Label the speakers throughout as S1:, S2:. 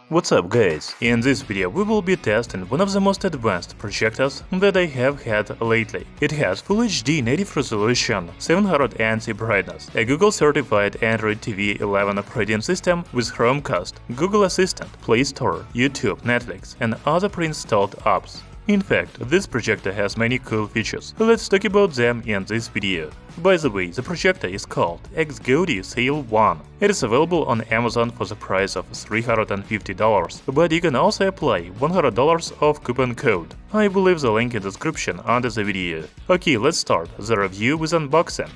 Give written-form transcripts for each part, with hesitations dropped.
S1: What's up guys, in this video we will be testing one of the most advanced projectors that I have had lately. It has Full HD native resolution, 700 ANSI brightness, a Google certified Android TV 11 operating system with Chromecast, Google Assistant, Play Store, YouTube, Netflix and other pre-installed apps. In fact, this projector has many cool features. Let's talk about them in this video. By the way, the projector is called XGODY Sail1. It is available on Amazon for the price of $350, but you can also apply $100 off coupon code. I will leave the link in the description under the video. Okay, let's start the review with unboxing.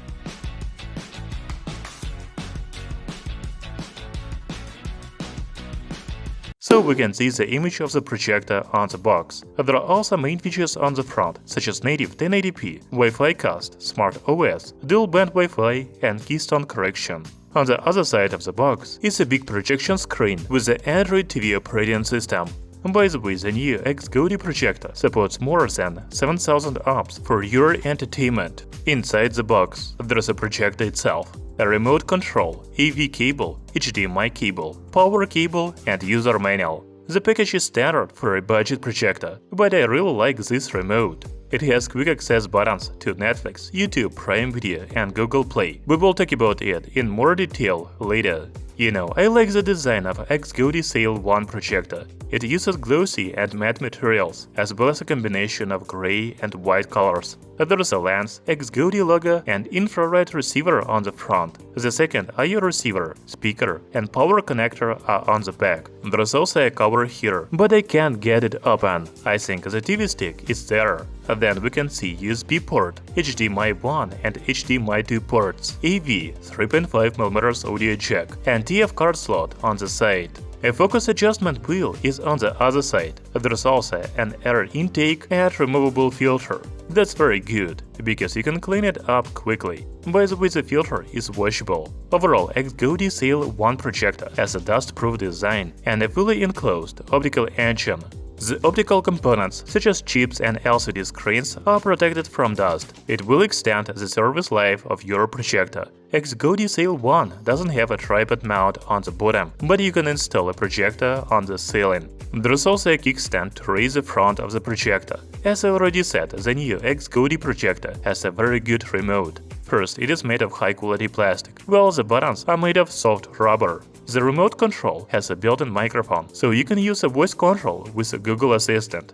S1: So we can see the image of the projector on the box. There are also main features on the front, such as native 1080p, Wi-Fi cast, Smart OS, dual-band Wi-Fi and Keystone correction. On the other side of the box is a big projection screen with the Android TV operating system. By the way, the new XGODY projector supports more than 7000 apps for your entertainment. Inside the box, there is a projector itself, a remote control, AV cable, HDMI cable, power cable and user manual. The package is standard for a budget projector, but I really like this remote. It has quick access buttons to Netflix, YouTube, Prime Video and Google Play. We will talk about it in more detail later. You know, I like the design of XGODY Sail1 projector. It uses glossy and matte materials, as well as a combination of gray and white colors. There is a lens, XGODY logo and infrared receiver on the front. The second I/O receiver, speaker and power connector are on the back. There is also a cover here, but I can't get it open. I think the TV stick is there. Then we can see USB port, HDMI 1 and HDMI 2 ports, AV, 3.5mm audio jack and TF card slot on the side. A focus adjustment wheel is on the other side. There is also an air intake and removable filter. That's very good, because you can clean it up quickly. By the way, the filter is washable. Overall, XGODY Sail1 projector has a dust-proof design and a fully enclosed optical engine. The optical components, such as chips and LCD screens, are protected from dust. It will extend the service life of your projector. XGODY Sail1 doesn't have a tripod mount on the bottom, but you can install a projector on the ceiling. There is also a kickstand to raise the front of the projector. As I already said, the new XGODY projector has a very good remote. First, it is made of high-quality plastic, while the buttons are made of soft rubber. The remote control has a built-in microphone, so you can use a voice control with a Google Assistant.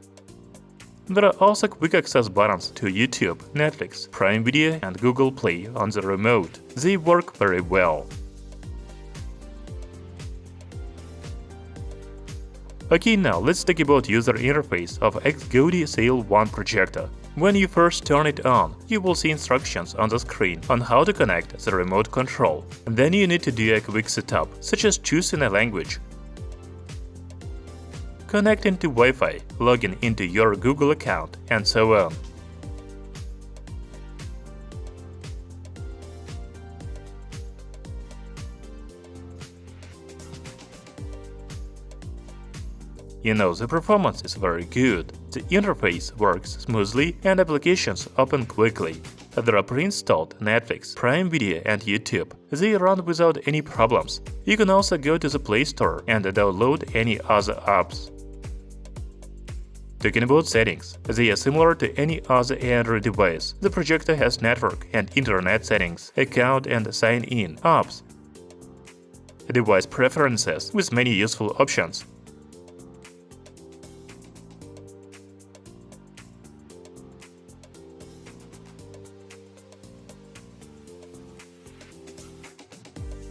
S1: There are also quick access buttons to YouTube, Netflix, Prime Video and Google Play on the remote. They work very well. Okay, now let's talk about user interface of XGODY Sail1 projector. When you first turn it on, you will see instructions on the screen on how to connect the remote control. Then you need to do a quick setup, such as choosing a language, connecting to Wi-Fi, logging into your Google account, and so on. You know, the performance is very good, the interface works smoothly and applications open quickly. There are pre-installed Netflix, Prime Video and YouTube. They run without any problems. You can also go to the Play Store and download any other apps. Talking about settings, they are similar to any other Android device. The projector has network and internet settings, account and sign-in apps, device preferences with many useful options,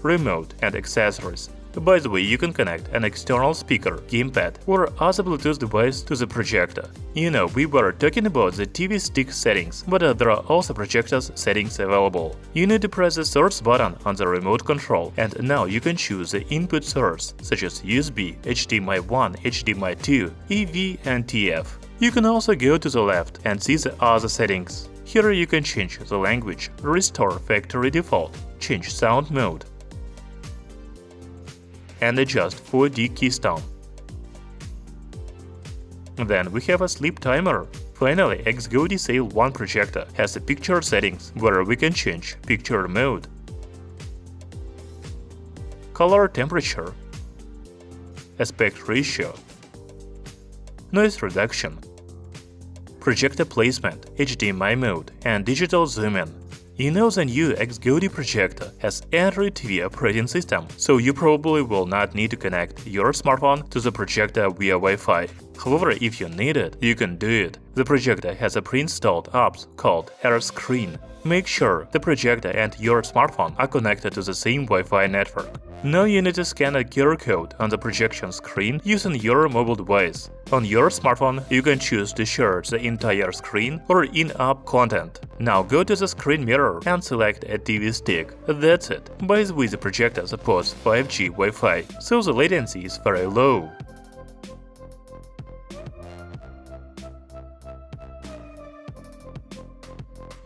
S1: remote and accessories. By the way, you can connect an external speaker, gamepad or other Bluetooth device to the projector. You know, we were talking about the TV stick settings, but there are also projector's settings available. You need to press the source button on the remote control, and now you can choose the input source, such as USB, HDMI 1, HDMI 2, AV and TF. You can also go to the left and see the other settings. Here you can change the language, restore factory default, change sound mode, and adjust 4D Keystone. Then we have a sleep timer. Finally, XGODY Sail1 projector has a picture settings where we can change picture mode, color temperature, aspect ratio, noise reduction, projector placement, HDMI mode, and digital zoom-in. You know the new XGODY projector has Android TV operating system, so you probably will not need to connect your smartphone to the projector via Wi-Fi. However, if you need it, you can do it. The projector has a pre-installed apps called AirScreen. Make sure the projector and your smartphone are connected to the same Wi-Fi network. Now you need to scan a QR code on the projection screen using your mobile device. On your smartphone, you can choose to share the entire screen or in-app content. Now go to the screen mirror and select a TV stick. That's it. By the way, the projector supports 5G Wi-Fi, so the latency is very low.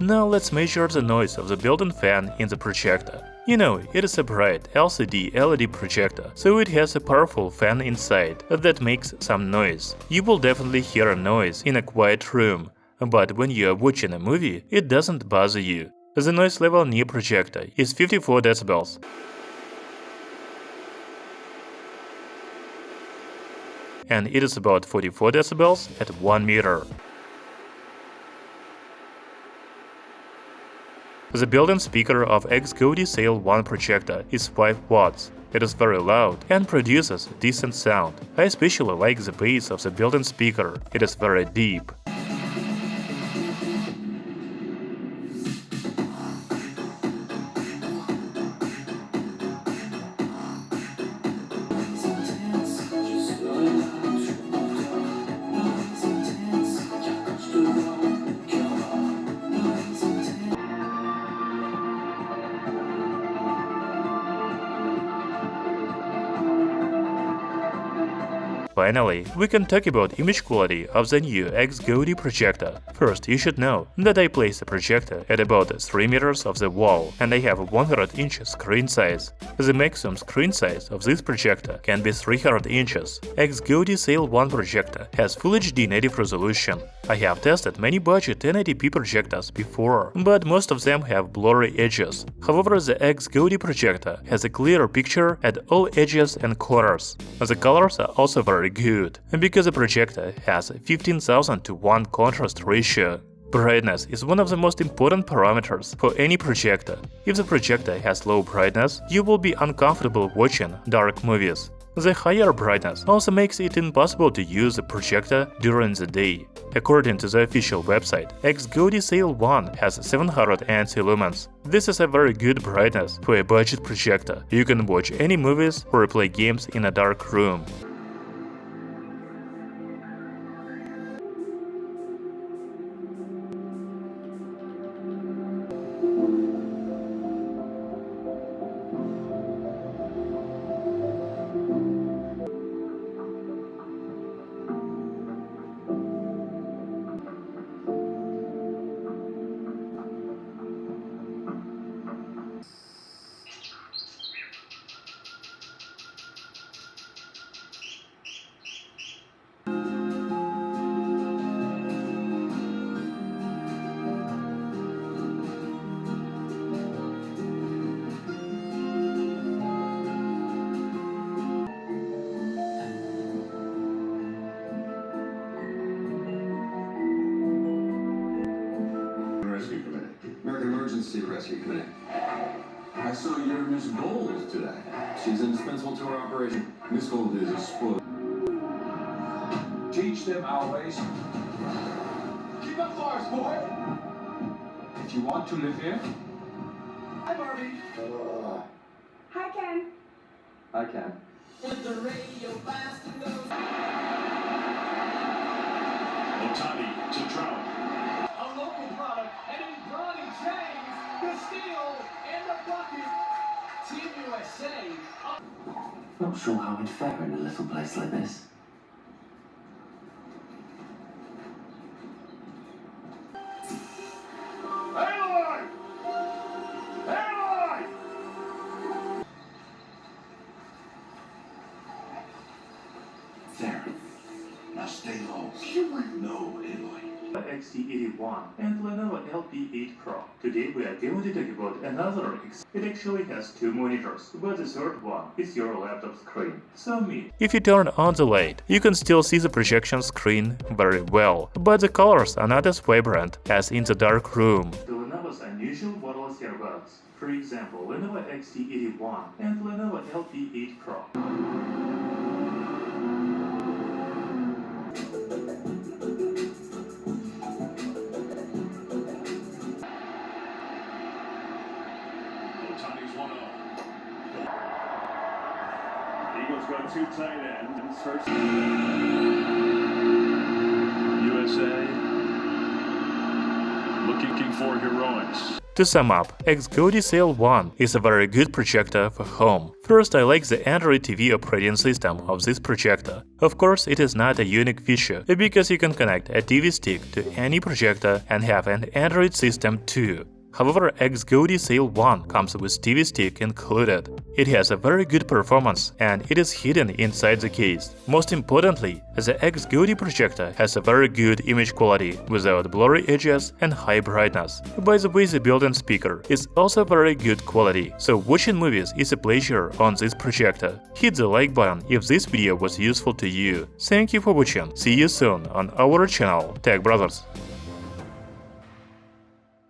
S1: Now let's measure the noise of the built-in fan in the projector. You know, it is a bright LCD LED projector, so it has a powerful fan inside that makes some noise. You will definitely hear a noise in a quiet room, but when you are watching a movie, it doesn't bother you. The noise level near projector is 54 decibels. And it is about 44 decibels at 1 meter. The built-in speaker of XGODY Sail1 projector is 5 watts. It is very loud and produces decent sound. I especially like the bass of the built-in speaker. It is very deep. Finally, we can talk about image quality of the new XGODY projector. First, you should know that I placed the projector at about 3 meters of the wall, and I have a 100-inch screen size. The maximum screen size of this projector can be 300 inches. XGODY Sail1 projector has Full HD native resolution. I have tested many budget 1080p projectors before, but most of them have blurry edges. However, the XGODY projector has a clear picture at all edges and corners. The colors are also very good, because the projector has 15,000 to 1 contrast ratio. Brightness is one of the most important parameters for any projector. If the projector has low brightness, you will be uncomfortable watching dark movies. The higher brightness also makes it impossible to use the projector during the day. According to the official website, XGODY Sail1 has 700 ANSI lumens. This is a very good brightness for a budget projector. You can watch any movies or play games in a dark room.
S2: American Emergency Rescue Committee. I saw your Miss Gold today. She's indispensable to our operation. Miss Gold is a spoil. Teach them always. Keep up Force, boy! If you want to live here. Hi, Barbie.
S3: Hi, Ken.
S2: I can.
S4: With the radio blast and goes.
S5: Otani to Trout.
S4: A local product, and in Bronny James, the steal and the bucket. Team USA.
S6: Not sure how we'd fare in a little place like this.
S5: Airline! Airline!
S6: There.
S5: Now stay low.
S6: Sure.
S5: No, Aloy.
S1: XT81 and Lenovo LP8 Pro. Today we are going to talk about another X. It actually has two monitors, but the third one is your laptop screen. So me. If you turn on the light, you can still see the projection screen very well, but the colors are not as vibrant as in the dark room. The Lenovo's unusual wireless earbuds. For example, Lenovo XT81 and Lenovo LP8 Pro.
S5: Otani's 1-0. Eagles got two tight ends. First. USA looking for heroics.
S1: To sum up, XGODY Sail1 is a very good projector for home. First, I like the Android TV operating system of this projector. Of course, it is not a unique feature, because you can connect a TV stick to any projector and have an Android system too. However, XGODY Sail1 comes with TV stick included. It has a very good performance and it is hidden inside the case. Most importantly, the XGODY projector has a very good image quality without blurry edges and high brightness. By the way, the built-in speaker is also very good quality, so watching movies is a pleasure on this projector. Hit the like button if this video was useful to you. Thank you for watching. See you soon on our channel, Tech Brothers.